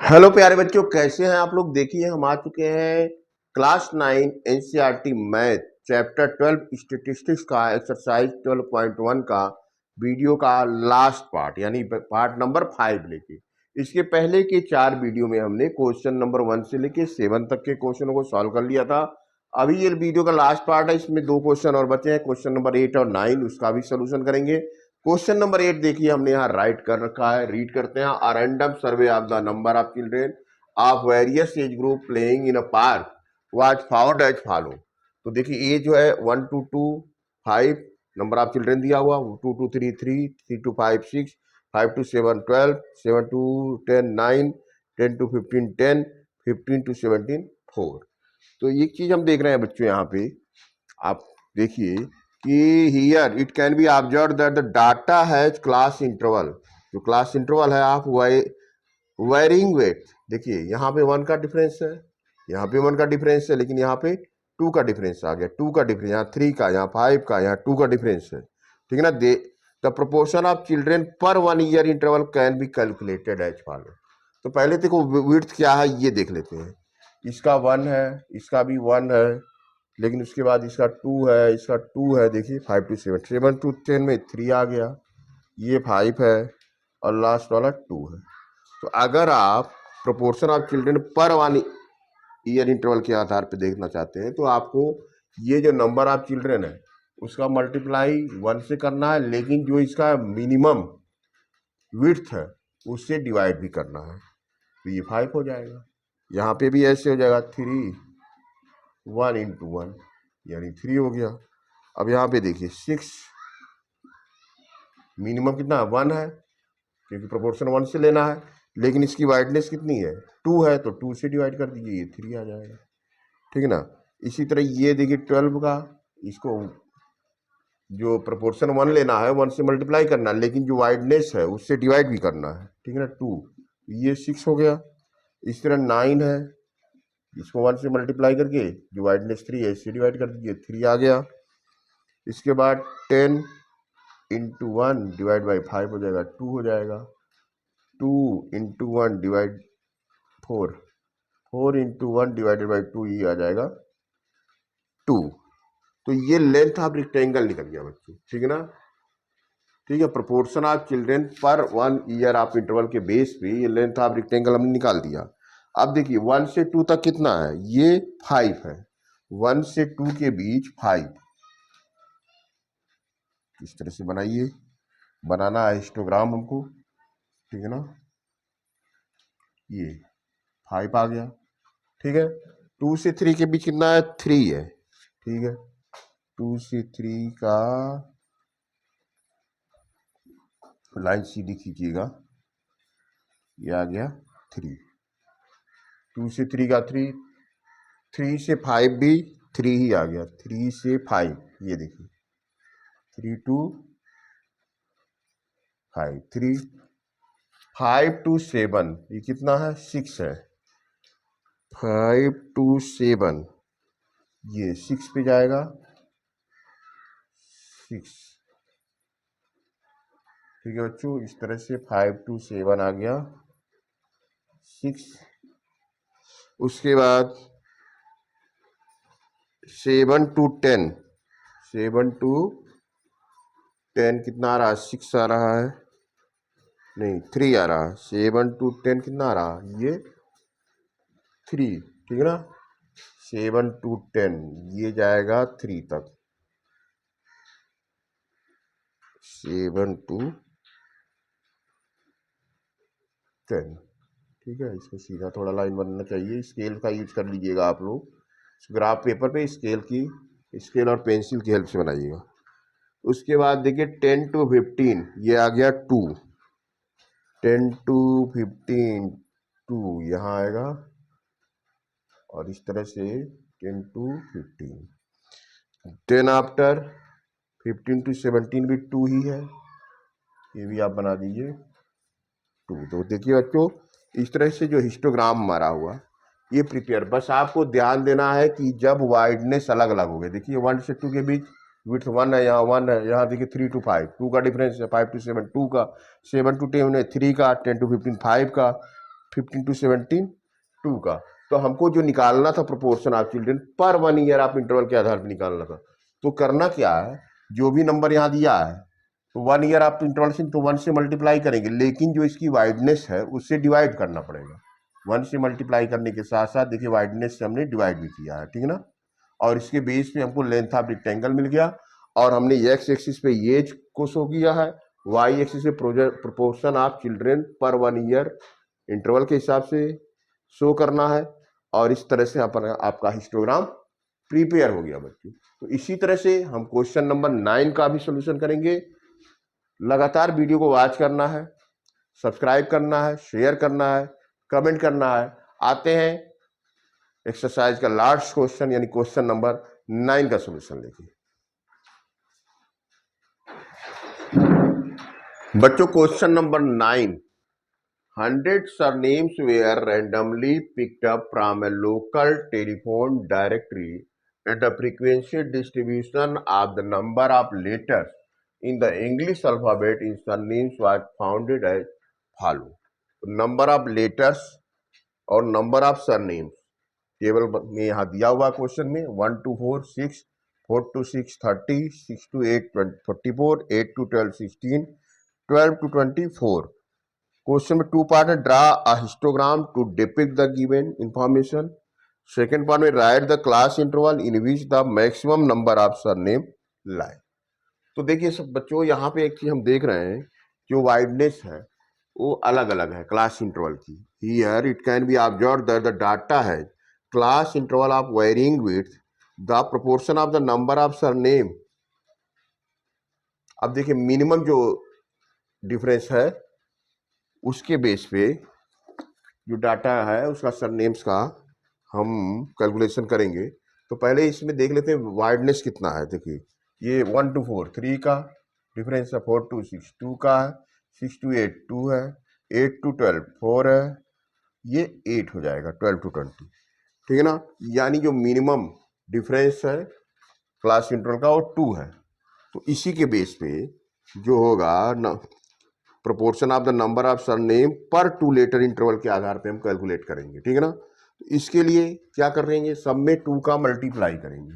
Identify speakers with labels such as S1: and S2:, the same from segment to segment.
S1: Hello प्यारे बच्चों, कैसे हैं आप लोग। देखिए, हम आ चुके हैं class 9 NCERT math chapter 12 statistics का एक्सरसाइज 12.1 का वीडियो का लास्ट पार्ट यानी पार्ट नंबर 5 लेके। इसके पहले के 4 वीडियो में हमने क्वेश्चन नंबर 1 से लेके 7 तक के क्वेश्चनों को सॉल्व कर लिया था। अभी ये वीडियो का लास्ट पार्ट है, इसमें 2 क्वेश्चन और बचे हैं, क्वेश्चन नंबर 8 और 9, उसका भी सोल्यूशन करेंगे। क्वेश्चन नंबर 8 देखिए, हमने यहाँ राइट कर रखा है, रीड करते हैं। A random survey of the number of children of various age group playing in a park was found as follow. तो देखिए, ये जो है 1 to 2 5 नंबर ऑफ चिल्ड्रेन दिया हुआ, 2 to 3 3, 3 to 5 6, 5 to 7 12, 7 to 10 9, 10 to 15 10, 15 to 17 4। तो एक चीज हम देख रहे हैं बच्चों, यहाँ पे आप देखिए कि here it can be observe that the data has class interval. जो क्लास इंटरवल है आप वेरिंग वेट, देखिए यहाँ पे 1 का डिफरेंस है, यहाँ पे 1 का डिफरेंस है, लेकिन यहाँ पे 2 का डिफरेंस आ गया, 2 का डिफरेंस, यहाँ 3 का, यहाँ 5 का, यहाँ 2 का डिफरेंस है। ठीक है ना। They the proportion of children per 1 year interval can be calculated as follow. तो पहले देखो विड्थ क्या है ये देख लेते हैं। इसका 1 है, इसका भी 1 है, लेकिन उसके बाद इसका 2 है, इसका 2 है। देखिए 5 to 7, 7 to 10 में 3 आ गया, ये 5 है और लास्ट वाला 2 है। तो अगर आप प्रोपोर्शन ऑफ चिल्ड्रन पर 1 ईयर इंटरवल के आधार पर देखना चाहते हैं तो आपको ये जो नंबर ऑफ चिल्ड्रन है उसका मल्टीप्लाई 1 से करना है, लेकिन जो इसका मिनिमम विड्थ है उससे डिवाइड भी करना है। तो ये 5 हो जाएगा। यहाँ पे भी ऐसे हो जाएगा, 3 1 into 1 यानी 3 हो गया। अब यहाँ पे देखिए 6, मिनिमम कितना है 1 है, क्योंकि प्रोपोर्शन 1 से लेना है, लेकिन इसकी वाइडनेस कितनी है 2 है, तो 2 से डिवाइड कर दीजिए, ये 3 आ जाएगा। ठीक है ना। इसी तरह ये देखिए 12 का, इसको जो प्रोपोर्शन 1 लेना है 1 से मल्टीप्लाई करना है, लेकिन जो वाइडनेस है उससे डिवाइड भी करना है। ठीक है ना, 2, ये 6 हो गया। इस तरह 9 है, इसको 1 से मल्टीप्लाई करके जो वाइडनेस 3 है इससे डिवाइड कर दीजिए, 3 आ गया। इसके बाद 10 into 1 डिवाइड बाई 5 हो जाएगा, 2 हो जाएगा। 2 into 1 divide 4, 4 into 1 divided by 2, ये आ जाएगा 2। तो ये लेंथ ऑफ रेक्टेंगल निकल गया बच्चों। ठीक है ना। ठीक है, proportion of children per 1 year of interval के बेस पे ये लेंथ ऑफ रेक्टेंगल हमने निकाल दिया। अब देखिए 1 से 2 तक कितना है, ये 5 है, 1 से 2 के बीच 5। इस तरह से बनाइए, बनाना है हिस्टोग्राम हमको। ठीक है ना, ये 5 आ गया। ठीक है, 2 से 3 के बीच कितना है, 3 है। ठीक है, 2 से 3 का लाइन सीधी खींचिएगा, ये आ गया 3। 2 से 3 का 3, 3 से 5 भी 3 ही आ गया, 3 से 5, ये देखिए 3 to 5, 3, 5 to 7, ये कितना है 6 है, 5 to 7, ये 6 पे जाएगा, 6। ठीक है बच्चों, इस तरह से 5 to 7 आ गया, 6। उसके बाद 7 to 10, 7 to 10 कितना आ रहा है, 6 आ रहा है, नहीं 3 आ रहा है। 7 to 10 कितना आ रहा है, ये 3। ठीक है ना, 7 to 10 ये जाएगा 3 तक, 7 to 10। ठीक है, इसको सीधा थोड़ा लाइन बनना चाहिए, स्केल का यूज कर लीजिएगा आप लोग, ग्राफ पेपर पे स्केल और पेंसिल की हेल्प से बनाइएगा। उसके बाद देखिए 10 to 15 ये आ गया 2, 10 to 15 2 यहाँ आएगा, और इस तरह से 10 to 15, 10 आफ्टर 15 to 17 भी 2 ही है, ये भी आप बना दीजिए 2। तो देखिए बच्चों, इस तरह से जो हिस्टोग्राम मारा हुआ ये प्रिपेयर, बस आपको ध्यान देना है कि जब वाइडनेस अलग अलग हो गए, देखिए 1 से 2 के बीच विड्थ 1 है, यहाँ 1 है, यहाँ देखिए 3 to 5, 2 का डिफरेंस है, 5 to 7 2 का, 7 to 10 है 3 का, 10 to 15 5 का, 15 to 17 2 का। तो हमको जो निकालना था प्रोपोर्शन ऑफ चिल्ड्रन पर 1 ईयर आप इंटरवल के आधार पर निकालना था। तो करना क्या है, जो भी नंबर यहाँ दिया है तो 1 ईयर आप इंटरवल से तो 1 से मल्टीप्लाई करेंगे, लेकिन जो इसकी वाइडनेस है उससे डिवाइड करना पड़ेगा। 1 से मल्टीप्लाई करने के साथ साथ देखिए वाइडनेस से हमने डिवाइड भी किया है, ठीक है ना। और इसके बेस पे हमको लेंथ ऑफ रेक्टेंगल मिल गया, और हमने एक्स एक्सिस पे ये को शो किया है, वाई एक्सिस पे प्रोपोर्शन ऑफ चिल्ड्रन पर 1 ईयर इंटरवल के हिसाब से शो करना है। और इस तरह से आपका हिस्टोग्राम प्रिपेयर हो गया बच्चों। तो इसी तरह से हम क्वेश्चन नंबर 9 का भी सोल्यूशन करेंगे। लगातार वीडियो को वॉच करना है, सब्सक्राइब करना है, शेयर करना है, कमेंट करना है। आते हैं एक्सरसाइज का लास्ट क्वेश्चन यानी क्वेश्चन नंबर 9 का सोल्यूशन लेके। बच्चों question number 9, 100 surnames were randomly picked up from a local telephone directory, and the frequency distribution of the number of letters in the English alphabet in surnames was found as follow. Number of letters और number of surnames table में यहाँ दिया हुआ question में 1 to 4 6, 4 to 6 30, 6 to 8 44, 8 to 12 16, 12 to 24। Question में 2 part है, draw a histogram to depict the given information. Second part में write the class interval in which the maximum number of surname lie. तो देखिए सब बच्चों यहाँ पे एक चीज हम देख रहे हैं, जो वाइडनेस है वो अलग अलग है क्लास इंटरवल की। Here it can be observe that the data है class interval of varying with the proportion of the number of surname. अब देखिए मिनिमम जो डिफरेंस है उसके बेस पे जो डाटा है उसका सरनेम्स का हम कैलकुलेशन करेंगे। तो पहले इसमें देख लेते हैं वाइडनेस कितना है। देखिए ये 1 to 4 3 का डिफरेंस है, 4 to 6 2 का है, 6 to 8 2 है, 8 to 12 4 है, ये 8 हो जाएगा 12 to 20, ठीक है ना। यानी जो मिनिमम डिफरेंस है क्लास इंटरवल का वो 2 है। तो इसी के बेस पे जो होगा proportion of the number of surname per 2 letter interval के आधार पे हम कैलकुलेट करेंगे, ठीक है ना। तो इसके लिए क्या करेंगे, सब में 2 का मल्टीप्लाई करेंगे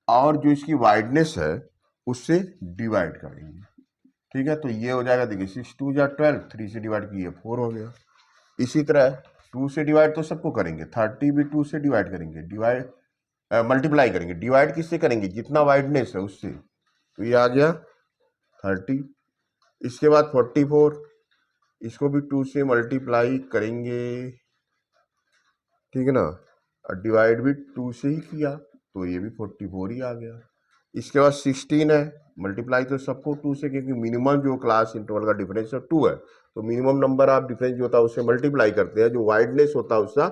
S1: और जो इसकी वाइडनेस है उससे डिवाइड करेंगे, ठीक है। तो ये हो जाएगा, देखिए 6 2 जा 12, 3 से डिवाइड किए 4 हो गया। इसी तरह 2 से डिवाइड तो सबको करेंगे, 30 भी 2 से डिवाइड करेंगे, डिवाइड मल्टीप्लाई करेंगे। डिवाइड किससे करेंगे, जितना वाइडनेस है उससे। तो ये आ गया 30। इसके बाद 44, इसको भी 2 से मल्टीप्लाई करेंगे, ठीक है ना, और डिवाइड भी 2 से ही किया तो ये भी 44 ही आ गया। इसके बाद 16 है, मल्टीप्लाई तो सबको 2 से, क्योंकि मिनिमम जो क्लास इंटरवल का डिफरेंस है 2 है, तो मिनिमम नंबर ऑफ डिफरेंस जो होता है उससे मल्टीप्लाई करते हैं, जो वाइडनेस होता है उसका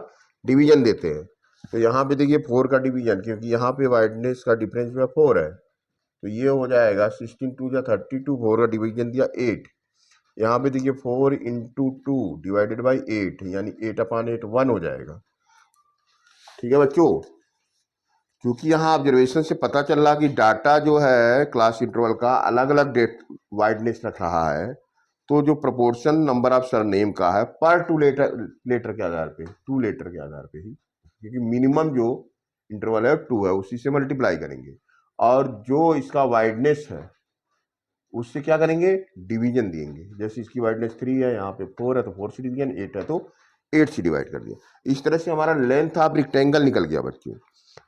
S1: डिवीजन देते हैं। तो यहाँ पे देखिए 4 का डिवीजन, क्योंकि यहाँ पे वाइडनेस का डिफरेंस जो है 4 है, तो ये हो जाएगा 16 2 जा 32, 4 का डिवीजन दिया 8। यहाँ पे देखिए 4 इंटू 2 डिवाइडेड बाई 8, यानी 8/8 1 हो जाएगा, ठीक है बच्चों। क्योंकि यहाँ ऑब्जर्वेशन से पता चल रहा कि डाटा जो है क्लास इंटरवल का अलग अलग डेट वाइडनेस रख रहा है, तो जो प्रोपोर्शन नंबर ऑफ सरनेम का है पर 2 लेटर के आधार पे, 2 लेटर के आधार पे ही, क्योंकि मिनिमम जो इंटरवल है 2 है, उसी से मल्टीप्लाई करेंगे और जो इसका वाइडनेस है उससे क्या करेंगे, डिवीजन देंगे। जैसे इसकी वाइडनेस 3 है, यहाँ पे 4 है तो 4 से डिवीजन, 8 है तो 8 से डिवाइड कर दिया। इस तरह से हमारा लेंथ ऑफ रेक्टेंगल निकल गया बच्चों।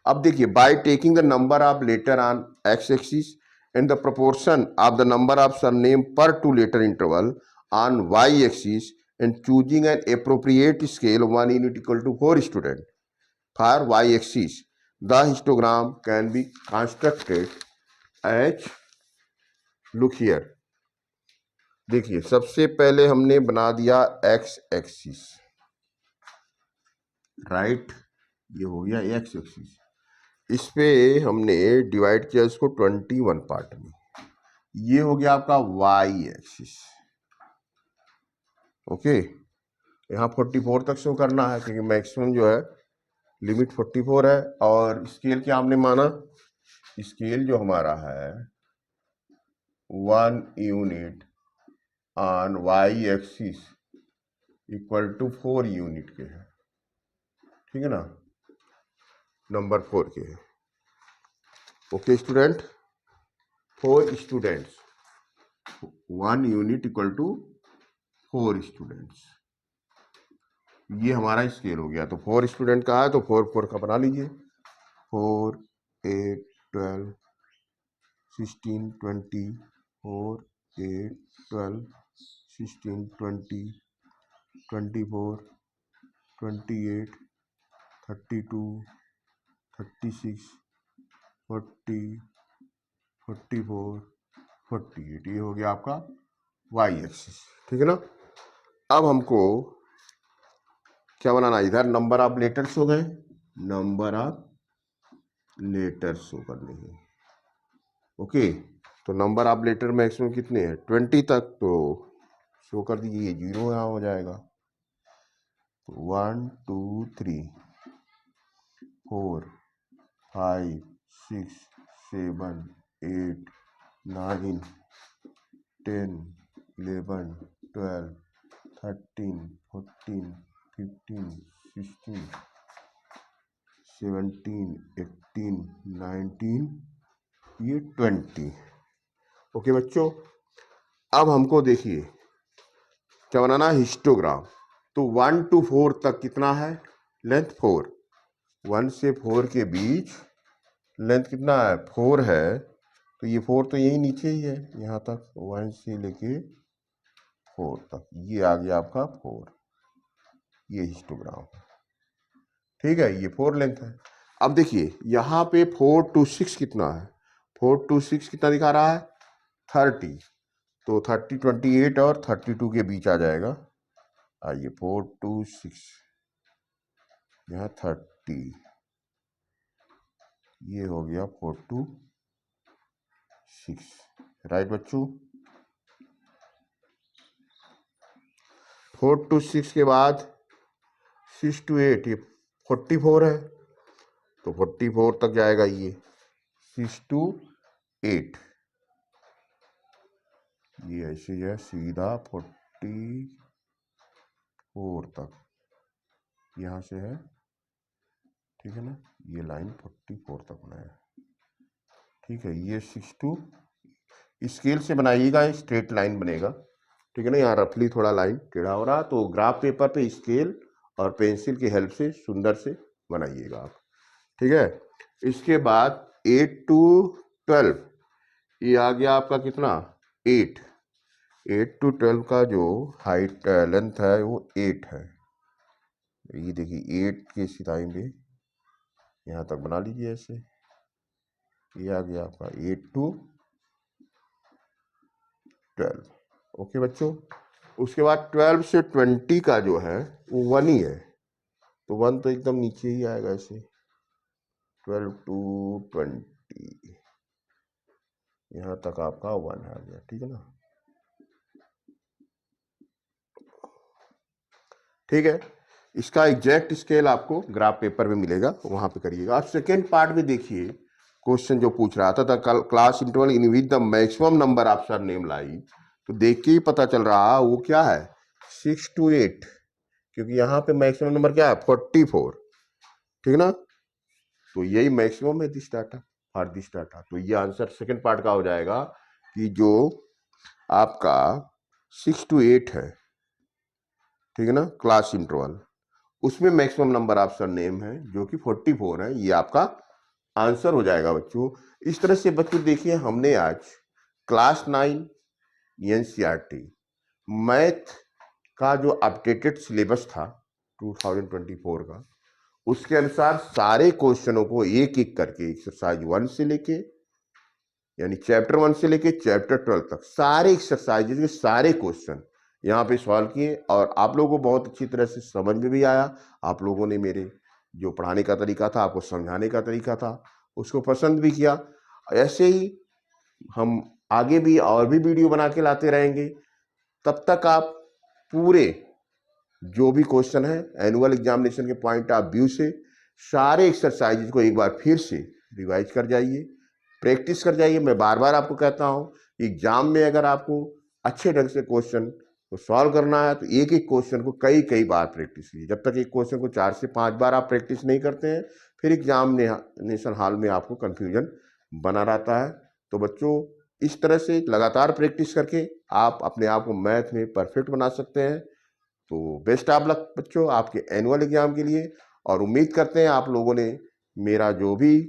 S1: अब देखिए by taking the number of letter on x axis and the proportion of the number of surname per 2 letter interval on y axis and choosing an appropriate scale 1 unit equal to 4 student for y axis, the histogram can be constructed as, look here. देखिए सबसे पहले हमने बना दिया x axis, right, ये हो गया x axis. इस पे हमने डिवाइड किया इसको 21 पार्ट में, ये हो गया आपका वाई एक्सिस, ओके। यहाँ 44 तक शो करना है, क्योंकि मैक्सिमम जो है लिमिट 44 है। और स्केल क्या हमने माना, स्केल जो हमारा है 1 unit on y axis equal to 4 unit के है, ठीक है ना, नंबर 4 के है। Okay student, 4 students 1 unit equal to 4 students, ये हमारा स्केल हो गया। तो 4 स्टूडेंट का है तो 4 का बना लीजिए, 4 8 12 16 20 4 8 12 16 20 24 28 32 36 40 44 48, ये हो गया आपका वाई एक्सिस, ठीक है ना। अब हमको क्या बनाना, इधर नंबर ऑफ लेटर्स हो गए, नंबर ऑफ लेटर्स शो करने हैं। ओके, तो नंबर ऑफ लेटर मैक्सिमम कितने हैं 20 तक, तो शो कर दीजिए, 0 यहाँ हो जाएगा। 1 2 3 4 5 6 7 8 9 10 11 12 13 14 15 16 17 18 19 ये 20। ओके बच्चों, अब हमको देखिए क्या बनाना है, हिस्टोग्राम। तो 1 to 4 तक कितना है लेंथ, 4, 1 से 4 के बीच लेंथ कितना है 4 है, तो ये 4 तो यही नीचे ही है, यहाँ तक 1 से लेके 4 तक, ये आ गया आपका 4, ये हिस्टोग्राम, ठीक है, ये 4 लेंथ है। अब देखिए यहाँ पे 4 to 6 कितना है, 4 to 6 कितना दिखा रहा है 30, तो 30 28 और 32 के बीच आ जाएगा। आइए 4 to 6, यहाँ 30, ये हो गया 4 to 6, राइट बच्चों। 4 to 6 के बाद 6 to 8, ये 44 है, तो 44 तक जाएगा ये, 6 to 8, ये ऐसे है सीधा 44 तक, यहाँ से है, ठीक है ना, ये लाइन 44 तक बनाया, ठीक है। ये 6 to, स्केल से बनाइएगा, स्ट्रेट लाइन बनेगा, ठीक है ना। यहाँ रफली थोड़ा लाइन टेढ़ा हो रहा, तो ग्राफ पेपर पे स्केल और पेंसिल की हेल्प से सुंदर से बनाइएगा आप, ठीक है। इसके बाद 8 to 12, ये आ गया आपका कितना 8 to 12 का जो हाइट लेंथ है वो 8 है, ये देखिए 8 के सिताई में यहाँ तक बना लीजिए ऐसे, ये आ गया आपका 8 to 12। ओके बच्चों, उसके बाद 12 से 20 का जो है वो 1 ही है, तो 1 तो एकदम नीचे ही आएगा ऐसे, 12 to 20, यहाँ तक आपका 1 आ गया, ठीक है ना, ठीक है। इसका एग्जैक्ट स्केल आपको ग्राफ पेपर में मिलेगा, वहां पे करिएगा। आप सेकेंड पार्ट में देखिए, क्वेश्चन जो पूछ रहा था class interval in which the maximum number of surname lie, तो देख के ही पता चल रहा वो क्या है 6 to 8, क्योंकि यहाँ पे मैक्सिमम नंबर क्या है 44, ठीक है ना, तो यही मैक्सिमम है this data for this data. तो ये आंसर सेकेंड पार्ट का हो जाएगा कि जो आपका 6 to 8 है, ठीक है ना, क्लास इंटरवल, उसमें मैक्सिमम नंबर ऑफ सरनेम है जो कि 44 है, ये आपका आंसर हो जाएगा बच्चों। इस तरह से बच्चों देखिए, हमने आज क्लास 9 एनसीईआरटी मैथ का जो अपडेटेड सिलेबस था 2024 का, उसके अनुसार सारे क्वेश्चनों को एक एक करके एक्सरसाइज 1 से लेके, यानी चैप्टर 1 से लेके चैप्टर 12 तक सारे एक्सरसाइजेज के सारे क्वेश्चन यहाँ पे सॉल्व किए, और आप लोगों को बहुत अच्छी तरह से समझ में भी आया। आप लोगों ने मेरे जो पढ़ाने का तरीका था, आपको समझाने का तरीका था, उसको पसंद भी किया। ऐसे ही हम आगे भी और भी वीडियो बना के लाते रहेंगे। तब तक आप पूरे जो भी क्वेश्चन है एनुअल एग्जामिनेशन के पॉइंट ऑफ व्यू से सारे एक्सरसाइजेज को एक बार फिर से रिवाइज कर जाइए, प्रैक्टिस कर जाइए। मैं बार बार आपको कहता हूँ, एग्जाम में अगर आपको अच्छे ढंग से क्वेश्चन तो सॉल्व करना है तो एक एक क्वेश्चन को कई कई बार प्रैक्टिस कीजिए। जब तक एक क्वेश्चन को 4 से 5 बार आप प्रैक्टिस नहीं करते हैं, फिर एग्जामिनेशन हॉल में आपको कन्फ्यूजन बना रहता है। तो बच्चों, इस तरह से लगातार प्रैक्टिस करके आप अपने आप को मैथ में परफेक्ट बना सकते हैं। तो बेस्ट ऑफ लक बच्चों आपके एनुअल एग्जाम के लिए। और उम्मीद करते हैं आप लोगों ने मेरा जो भी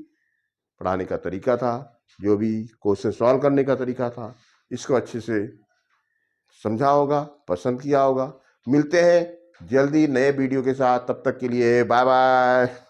S1: पढ़ाने का तरीका था, जो भी क्वेश्चन सॉल्व करने का तरीका था, इसको अच्छे से समझा होगा, पसंद किया होगा। मिलते हैं जल्दी नए वीडियो के साथ, तब तक के लिए बाय बाय।